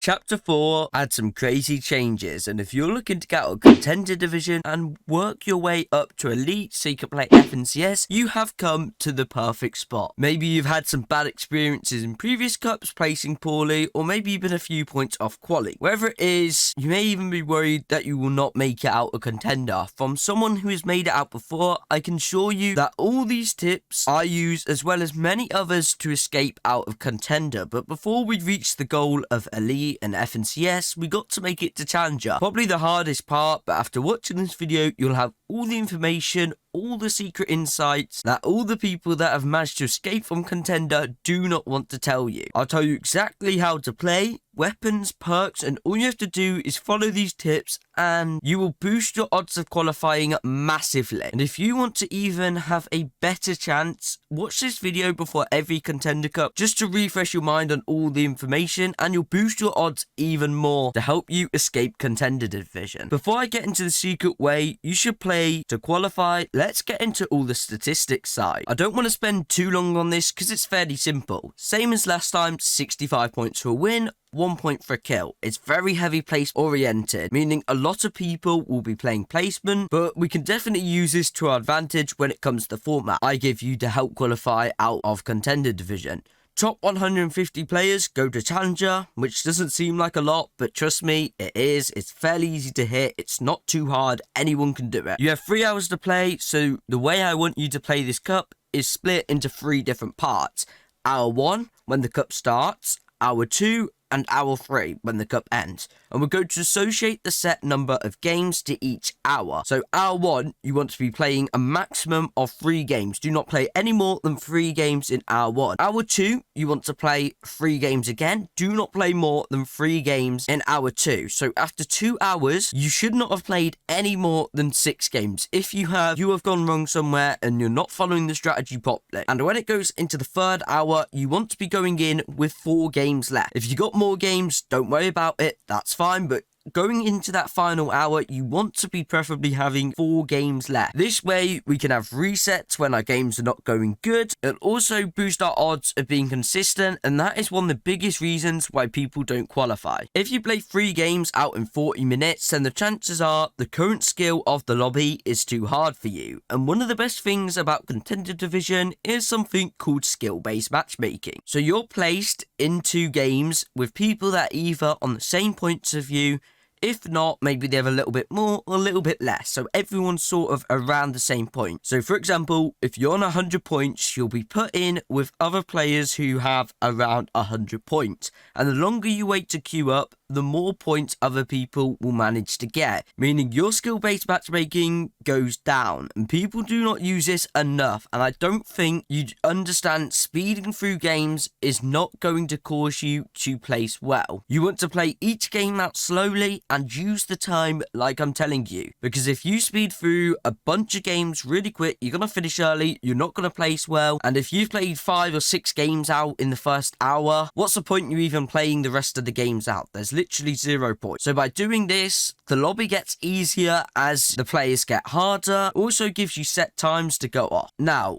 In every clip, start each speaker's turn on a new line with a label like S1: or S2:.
S1: Chapter 4 had some crazy changes, and if you're looking to get out of Contender Division and work your way up to Elite so you can play FNCS, you have come to the perfect spot. Maybe you've had some bad experiences in previous cups placing poorly, or maybe you've been a few points off quali. Wherever it is, you may even be worried that you will not make it out of Contender. From someone who has made it out before, I can assure you that all these tips I use as well as many others to escape out of Contender. But before we reach the goal of Elite and FNCS, we got to make it to Challenger. Probably the hardest part, but after watching this video, you'll have all the information, all the secret insights that all the people that have managed to escape from Contender do not want to tell you. I'll tell you exactly how to play, weapons, perks, and all you have to do is follow these tips and you will boost your odds of qualifying massively. And if you want to even have a better chance, watch this video before every Contender Cup just to refresh your mind on all the information, and you'll boost your odds even more to help you escape Contender Division. Before I get into the secret way you should play to qualify, let's get into all the statistics side. I don't want to spend too long on this because it's fairly simple. Same as last time, 65 points for a win, 1 point for a kill. It's very heavy place oriented, meaning a lot of people will be playing placement, but we can definitely use this to our advantage when it comes to the format I give you to help qualify out of Contender Division. Top 150 players go to Challenger, which doesn't seem like a lot, but trust me, it is. It's fairly easy to hit. It's not too hard. Anyone can do it. You have 3 hours to play, so the way I want you to play this cup is split into 3 different parts. Hour 1, when the cup starts. Hour 2, and hour 3 when the cup ends, and we're going to associate the set number of games to each hour. So hour 1, you want to be playing a maximum of 3 games. Do not play any more than 3 games in hour 1. Hour 2, you want to play 3 games again. Do not play more than 3 games in hour 2. So after 2 hours, you should not have played any more than 6 games. If you have gone wrong somewhere and you're not following the strategy properly. And when it goes into the 3rd hour, you want to be going in with 4 games left. If you got more games, don't worry about it, that's fine, but going into that final hour, you want to be preferably having 4 games left. This way, we can have resets when our games are not going good. It'll also boost our odds of being consistent, and that is one of the biggest reasons why people don't qualify. If you play 3 games out in 40 minutes, then the chances are the current skill of the lobby is too hard for you. And one of the best things about Contender Division is something called skill-based matchmaking. So you're placed into games with people that are either on the same points of you. If not, maybe they have a little bit more or a little bit less. So everyone's sort of around the same point. So for example, if you're on 100 points, you'll be put in with other players who have around 100 points. And the longer you wait to queue up, the more points other people will manage to get. Meaning your skill-based matchmaking goes down. And people do not use this enough. And I don't think you understand speeding through games is not going to cause you to place well. You want to play each game out slowly and use the time like I'm telling you. Because if you speed through a bunch of games really quick, you're going to finish early, you're not going to place well. And if you've played 5 or 6 games out in the first hour, what's the point you even playing the rest of the games out? There's literally 0 points. So by doing this, the lobby gets easier as the players get harder. Also gives you set times to go off. Now,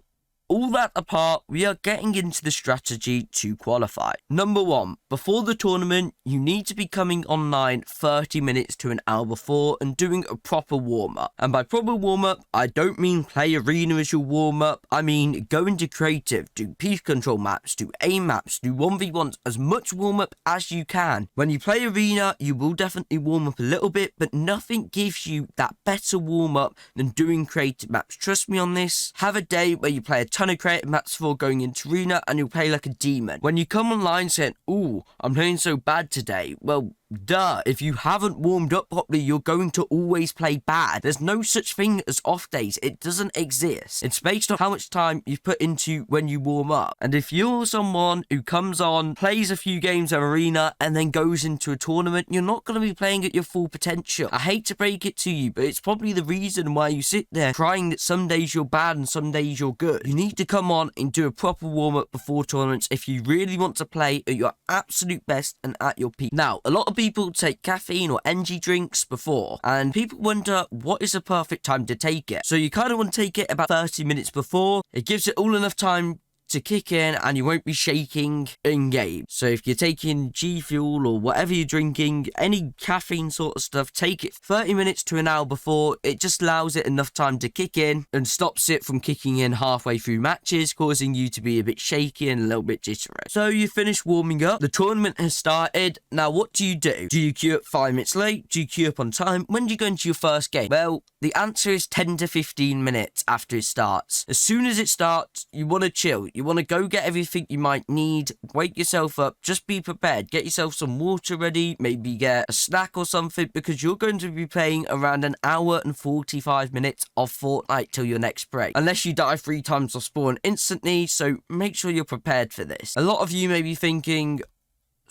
S1: all that apart, we are getting into the strategy to qualify. Number 1, before the tournament, you need to be coming online 30 minutes to an hour before and doing a proper warm-up. And by proper warm-up, I don't mean play arena as your warm-up. I mean go into creative, do piece control maps, do aim maps, do 1v1s, as much warm-up as you can. When you play arena, you will definitely warm up a little bit, but nothing gives you that better warm-up than doing creative maps. Trust me on this. Have a day where you play a ton of creative maps before going into arena and you'll play like a demon. When you come online saying, "Ooh, I'm playing so bad today," well, duh, if you haven't warmed up properly, you're going to always play bad. There's no such thing as off days. It doesn't exist. It's based on how much time you've put into when you warm up. And if you're someone who comes on, plays a few games of arena, and then goes into a tournament, you're not going to be playing at your full potential. I hate to break it to you, but it's probably the reason why you sit there crying that some days you're bad and some days you're good. You need to come on and do a proper warm-up before tournaments if you really want to play at your absolute best and at your peak. Now, a lot of people take caffeine or energy drinks before, and people wonder what is the perfect time to take it. So you kind of want to take it about 30 minutes before. It gives it all enough time to kick in and you won't be shaking in game. So if you're taking G Fuel or whatever you're drinking, any caffeine sort of stuff, take it 30 minutes to an hour before. It just allows it enough time to kick in and stops it from kicking in halfway through matches, causing you to be a bit shaky and a little bit jittery. So you finish warming up, the tournament has started. Now what do? Do you queue up 5 minutes late? Do you queue up on time? When do you go into your first game? Well, the answer is 10 to 15 minutes after it starts. As soon as it starts, you want to chill. You want to go get everything you might need, wake yourself up, just be prepared. Get yourself some water ready, maybe get a snack or something, because you're going to be playing around an hour and 45 minutes of Fortnite till your next break. Unless you die 3 times or spawn instantly, so make sure you're prepared for this. A lot of you may be thinking,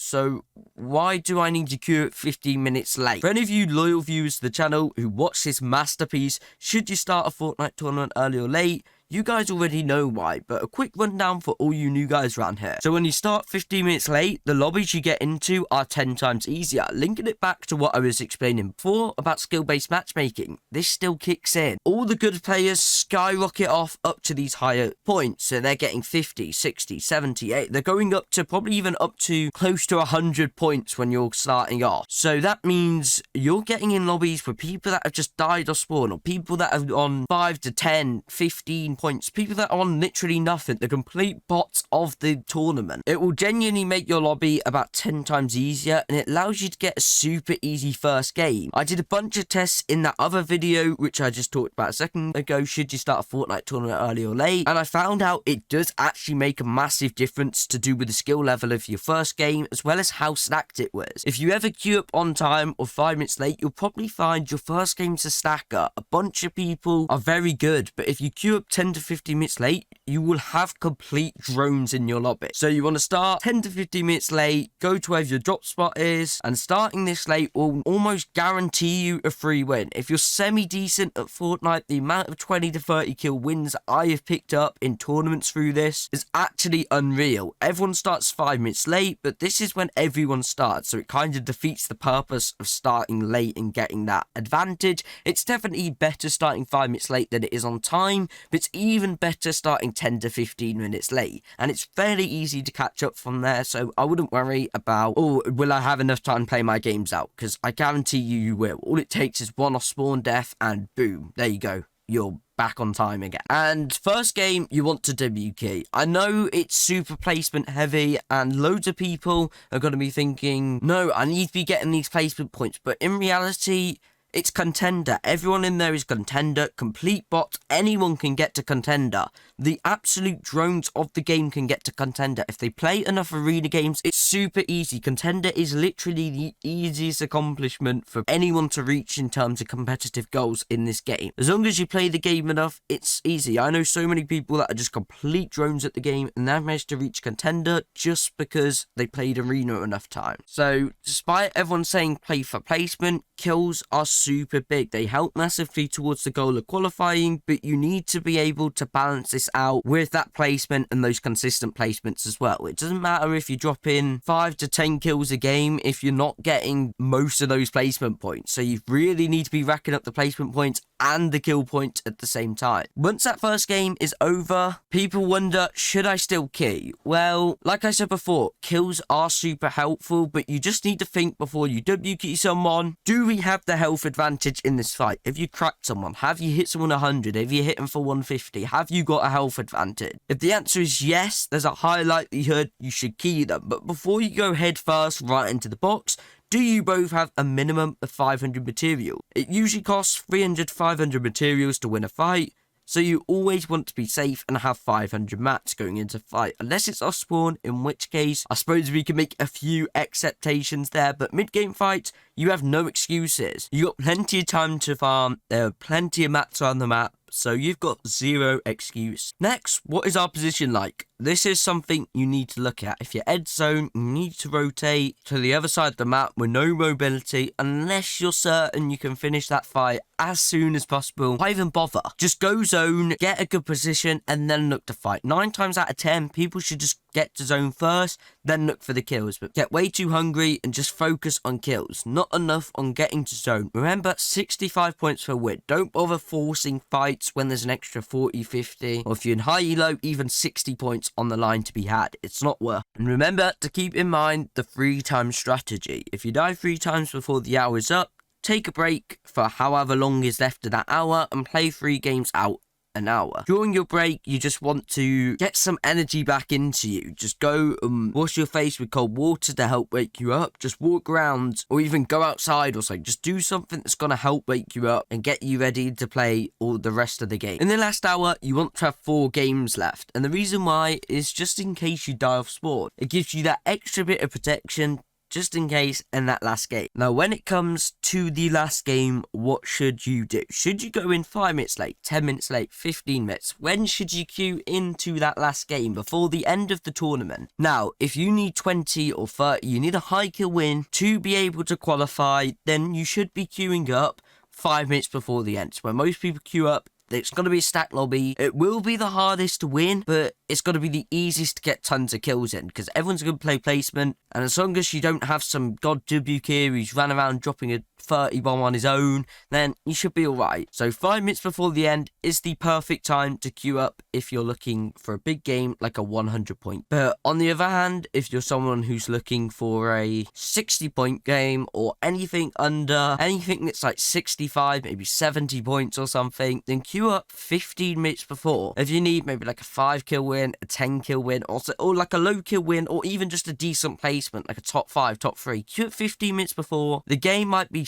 S1: so why do I need to queue at 15 minutes late? For any of you loyal viewers to the channel who watch this masterpiece, should you start a Fortnite tournament early or late? You guys already know why, but a quick rundown for all you new guys around here. So when you start 15 minutes late, the lobbies you get into are 10 times easier. Linking it back to what I was explaining before about skill-based matchmaking, this still kicks in. All the good players skyrocket off up to these higher points, so they're getting 50, 60, 70, 80. They're going up to probably even up to close to 100 points when you're starting off. So that means you're getting in lobbies with people that have just died or spawned, or people that are on 5 to 10, 15 points, people that are on literally nothing, the complete bots of the tournament. It will genuinely make your lobby about 10 times easier, and it allows you to get a super easy first game. I did a bunch of tests in that other video which I just talked about a second ago, should you start a Fortnite tournament early or late, and I found out it does actually make a massive difference to do with the skill level of your first game, as well as how stacked it was. If you ever queue up on time or 5 minutes late, you'll probably find your first game's a stacker. A bunch of people are very good, but if you queue up 10 to 15 minutes late, you will have complete drones in your lobby. So you want to start 10 to 15 minutes late, go to where your drop spot is, and starting this late will almost guarantee you a free win. If you're semi-decent at Fortnite, the amount of 20 to 30 kill wins I have picked up in tournaments through this is actually unreal. Everyone starts 5 minutes late, but this is when everyone starts, so it kind of defeats the purpose of starting late and getting that advantage. It's definitely better starting 5 minutes late than it is on time, but it's even better starting 10 to 15 minutes late, and it's fairly easy to catch up from there. So I wouldn't worry about, oh, will I have enough time to play my games out, because I guarantee you will. All it takes is one off spawn death and boom, there you go, you're back on time again. And first game, you want to TavenUK. I know it's super placement heavy and loads of people are going to be thinking, no, I need to be getting these placement points, but in reality, it's Contender. Everyone in there is Contender. Complete bots. Anyone can get to Contender. The absolute drones of the game can get to Contender. If they play enough arena games, it's super easy. Contender is literally the easiest accomplishment for anyone to reach in terms of competitive goals in this game. As long as you play the game enough, it's easy. I know so many people that are just complete drones at the game, and they've managed to reach Contender just because they played arena enough time. So despite everyone saying play for placement, kills are super big. They help massively towards the goal of qualifying, but you need to be able to balance this out with that placement and those consistent placements as well. It doesn't matter if you drop in 5 to 10 kills a game if you're not getting most of those placement points. So you really need to be racking up the placement points and the kill points at the same time. Once that first game is over, people wonder, should I still key? Well, like I said before, kills are super helpful, but you just need to think before you WK someone. Do we have the health advantage in this fight? Have you cracked someone? Have you hit someone 100? Have you hit them for 150? Have you got a health advantage? If the answer is yes, there's a high likelihood you should key them. But before you go head first right into the box, do you both have a minimum of 500 material? It usually costs 300 to 500 materials to win a fight, so you always want to be safe and have 500 mats going into fight, unless it's off spawn, in which case I suppose we can make a few acceptations there. But mid-game fights, you have no excuses. You got plenty of time to farm, there are plenty of mats on the map, so you've got zero excuse. Next, what is our position like? This is something you need to look at. If you're edge zone, you need to rotate to the other side of the map with no mobility, unless you're certain you can finish that fight as soon as possible. Why even bother? Just go zone, get a good position, and then look to fight. 9 times out of 10, people should just get to zone first, then look for the kills. But get way too hungry and just focus on kills, not enough on getting to zone. Remember, 65 points per win. Don't bother forcing fights when there's an extra 40, 50, or if you're in high elo, even 60 points on the line to be had. It's not worth. And remember to keep in mind the 3-time strategy. If you die 3 times before the hour is up, take a break for however long is left of that hour and play 3 games out an hour. During your break, you just want to get some energy back into you. Just go wash your face with cold water to help wake you up. Just walk around or even go outside or something. Just do something that's going to help wake you up and get you ready to play all the rest of the game. In the last hour, you want to have 4 games left. And the reason why is just in case you die off spawn. It gives you that extra bit of protection just in case in that last game. Now, when it comes to the last game, what should you do? Should you go in 5 minutes late, 10 minutes late, 15 minutes? When should you queue into that last game before the end of the tournament? Now, if you need 20 or 30, you need a high kill win to be able to qualify, then you should be queuing up 5 minutes before the end. So when most people queue up, it's going to be a stack lobby. It will be the hardest to win, but it's going to be the easiest to get tons of kills in because everyone's going to play placement. And as long as you don't have some god TavenUK who's ran around dropping a 30 bomb on his own, then you should be alright. So 5 minutes before the end is the perfect time to queue up if you're looking for a big game like a 100 point. But on the other hand, if you're someone who's looking for a 60 point game or anything that's like 65, maybe 70 points or something, then queue up 15 minutes before. If you need maybe like a 5 kill win, a 10 kill win, or like a low kill win, or even just a decent placement, like a top 5, top 3, queue up 15 minutes before. The game might be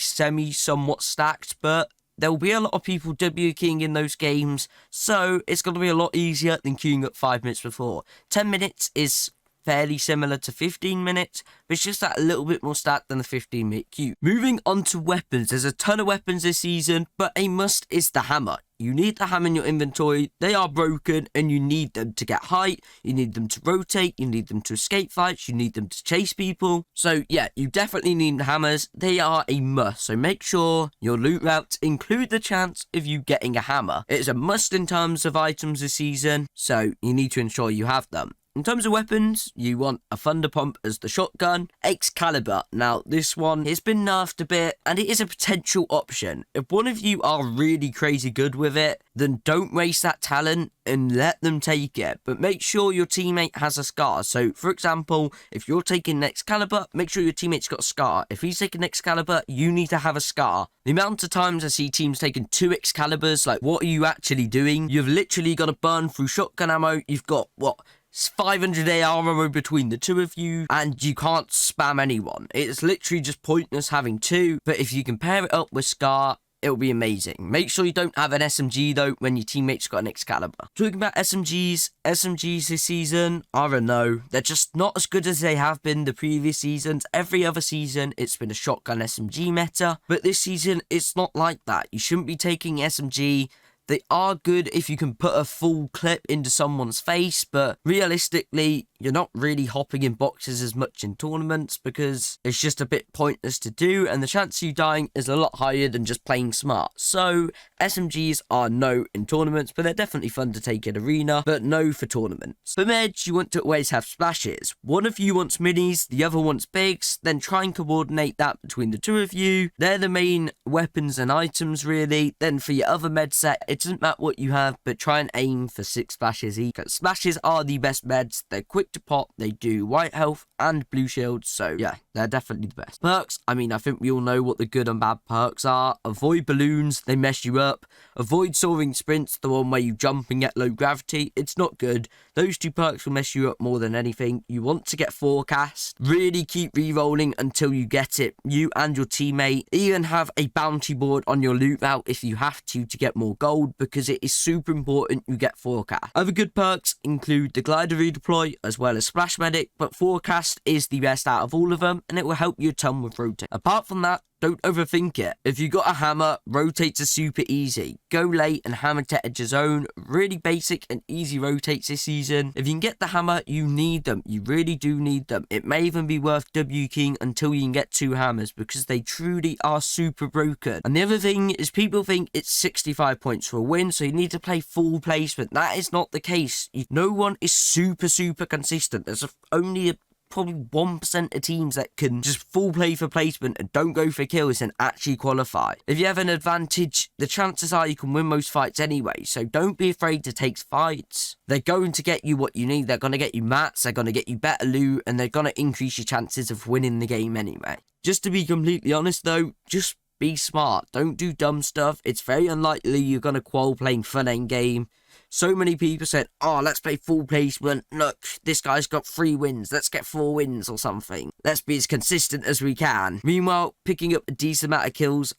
S1: somewhat stacked, but there will be a lot of people WKing in those games, so it's going to be a lot easier than queuing up 5 minutes before. 10 minutes is fairly similar to 15 minutes, but it's just that a little bit more stacked than the 15-minute queue. Moving on to weapons, there's a ton of weapons this season, but a must is the hammer. You need the hammer in your inventory. They are broken and you need them to get height, you need them to rotate, you need them to escape fights, you need them to chase people. So yeah, you definitely need hammers. They are a must, so make sure your loot routes include the chance of you getting a hammer. It's a must in terms of items this season, so you need to ensure you have them. In terms of weapons, you want a Thunder Pump as the shotgun, Excalibur. Now, this one has been nerfed a bit, and it is a potential option. If one of you are really crazy good with it, then don't waste that talent and let them take it. But make sure your teammate has a scar. So, for example, if you're taking Excalibur, make sure your teammate's got a scar. If he's taking Excalibur, you need to have a scar. The amount of times I see teams taking 2 Excaliburs, like, what are you actually doing? You've literally got to burn through shotgun ammo. You've got, what? 500 AR ammo between the two of you, and you can't spam anyone. It's literally just pointless having 2, but if you can pair it up with Scar, it'll be amazing. Make sure you don't have an SMG though when your teammate's got an Excalibur. Talking about SMGs this season are a no. They're just not as good as they have been the previous seasons. Every other season, it's been a shotgun SMG meta, but this season, it's not like that. You shouldn't be taking SMG. They are good if you can put a full clip into someone's face, but realistically, you're not really hopping in boxes as much in tournaments because it's just a bit pointless to do, and the chance of you dying is a lot higher than just playing smart. So, SMGs are no in tournaments, but they're definitely fun to take in arena, but no for tournaments. For meds, you want to always have splashes. One of you wants minis, the other wants bigs, then try and coordinate that between the two of you. They're the main weapons and items, really. Then for your other med set, it doesn't matter what you have, but try and aim for 6 splashes each. Splashes are the best meds. They're quick to pop, they do white health and blue shields, so yeah, they're definitely the best. Perks, I mean, I think we all know what the good and bad perks are. Avoid balloons, they mess you up. Avoid soaring sprints, the one where you jump and get low gravity, it's not good. Those 2 perks will mess you up more than anything. You want to get forecast, really keep re-rolling until you get it, you and your teammate. Even have a bounty board on your loot route if you have to get more gold, because it is super important you get forecast. Other good perks include the glider redeploy as well as splash medic, but forecast is the best out of all of them. farm, and it will help you a ton with rotate. Apart from that, don't overthink it. If you got a hammer, rotates are super easy. Go late and hammer to edge zone. Really basic and easy rotates this season. If you can get the hammer, you need them. You really do need them. It may even be worth W keying until you can get 2 hammers, because they truly are super broken. And the other thing is, people think it's 65 points for a win, so you need to play full placement. That is not the case. No one is super consistent. There's only probably 1% of teams that can just full play for placement and don't go for kills and actually qualify. If you have an advantage, the chances are you can win most fights anyway, so don't be afraid to take fights. They're going to get you what you need. They're going to get you mats, they're going to get you better loot, and they're going to increase your chances of winning the game anyway. Just to be completely honest though, just be smart. Don't do dumb stuff. It's very unlikely you're going to qual playing full endgame. So many people said, oh, let's play full placement. Look, this guy's got 3 wins. Let's get 4 wins or something. Let's be as consistent as we can. Meanwhile, picking up a decent amount of kills,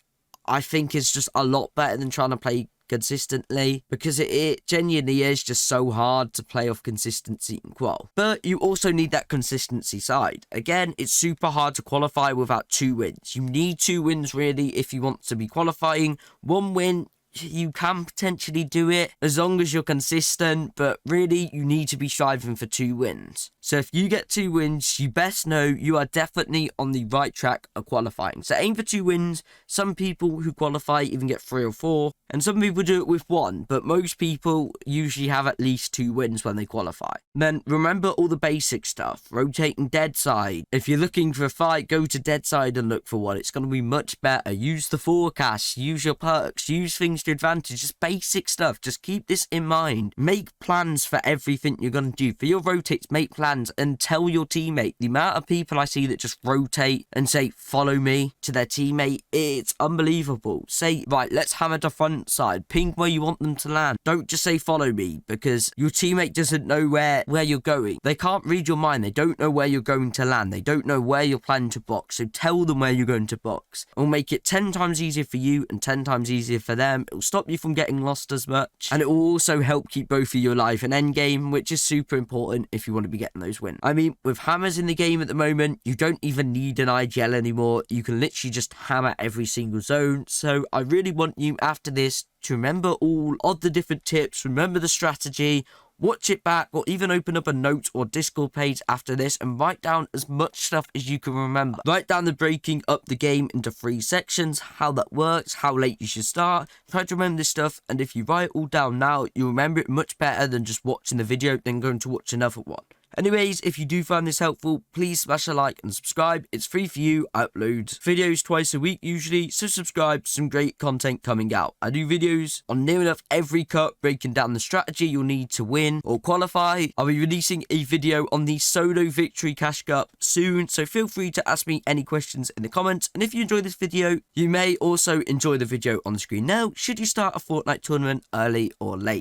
S1: I think is just a lot better than trying to play consistently, because it genuinely is just so hard to play off consistency in qual. But you also need that consistency side. Again, it's super hard to qualify without 2 wins. You need 2 wins really if you want to be qualifying. 1 win, you can potentially do it as long as you're consistent, but really you need to be striving for 2 wins. So if you get 2 wins, you best know you are definitely on the right track of qualifying. So aim for 2 wins. Some people who qualify even get 3 or 4, and some people do it with 1, but most people usually have at least 2 wins when they qualify. And then remember all the basic stuff, rotating dead side. If you're looking for a fight, go to dead side and look for one. It's going to be much better. Use the forecast, use your perks, use things to advantage, just basic stuff. Just keep this in mind. Make plans for everything you're going to do. For your rotates, make plans and tell your teammate. The amount of people I see that just rotate and say, follow me to their teammate, it's unbelievable. Say, right, let's hammer the front side. Ping where you want them to land. Don't just say, follow me, because your teammate doesn't know where you're going. They can't read your mind. They don't know where you're going to land. They don't know where you're planning to box. So tell them where you're going to box. It'll make it 10 times easier for you and 10 times easier for them. It'll stop you from getting lost as much, and it will also help keep both of you alive in endgame, which is super important if you want to be getting those wins. I mean, with hammers in the game at the moment, you don't even need an IGL anymore. You can literally just hammer every single zone. So I really want you after this to remember all of the different tips, remember the strategy, watch it back, or even open up a note or Discord page after this and write down as much stuff as you can remember. Write down the breaking up the game into 3 sections, how that works, how late you should start. Try to remember this stuff, and if you write it all down now, you'll remember it much better than just watching the video then going to watch another one. Anyways, if you do find this helpful, please smash a like and subscribe. It's free for you. I upload videos twice a week usually, so subscribe. Some great content coming out. I do videos on near enough every cup, breaking down the strategy you'll need to win or qualify. I'll be releasing a video on the solo victory cash cup soon, so feel free to ask me any questions in the comments. And if you enjoy this video, you may also enjoy the video on the screen now, should you start a Fortnite tournament early or late.